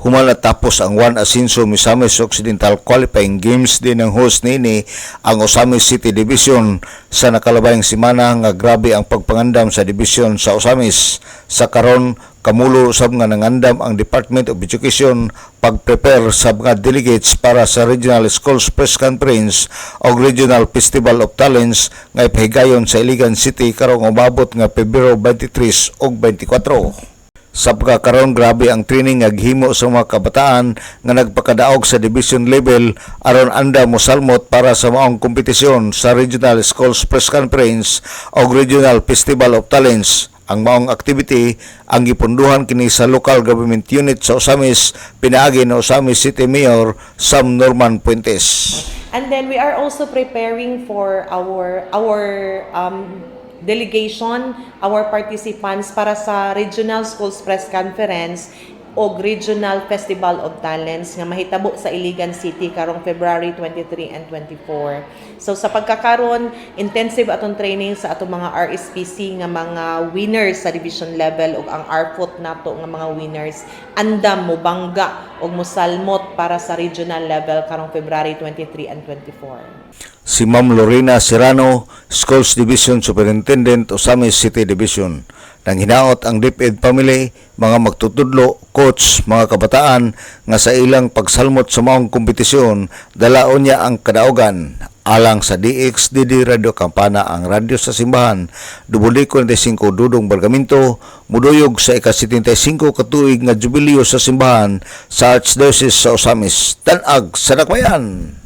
Human natapos ang One Ascenso Misamis Occidental Qualifying Games din ang host nini ang Osamis City Division sa nakalabayang semana nga grabe ang pagpangandam sa division sa Osamis. Sa karon kamulo usab nga nangandam ang Department of Education pag-prepare sa mga delegates para sa Regional Schools Press Conference o Regional Festival of Talents nga ipahigayon sa Iligan City karong umabot nga Pebrero 23 ug 24. Sa pagkakaroon grabe ang training nga gihimo sa mga kabataan nga nagpakadaog sa division level aron anda mosalmot para sa maong kompetisyon sa Regional Schools Press Conference o Regional Festival of Talents. Ang maong activity ang gipunduhan kini sa local government unit sa Osamis pinaagi ni Osamis City Mayor Sam Norman Puentes. And then we are also preparing for our delegation, our participants para sa Regional Schools Press Conference o Regional Festival of Talents nga mahitabo sa Iligan City karong February 23 and 24. So sa pagkakaron, intensive atong training sa atong mga RSPC nga mga winners sa division level ug ang RFOT nato nga mga winners andam mo bangga ug mosalmot para sa regional level karong February 23 and 24. Si Ma'am Lorena Serrano, Schools Division Superintendent Osamis City Division. Nang hinaot ang DepEd family, mga magtutudlo, coach, mga kabataan nga sa ilang pagsalmot sa maong kompetisyon, dalaon niya ang kadaogan. Alang sa DXDD Radio Campana ang radyo sa simbahan, WD45 Dudong Bargamento, muduyog sa ika-75 katuig nga jubileo sa simbahan sa Archdiocese sa Osamis, Tanag sa Dakbayan.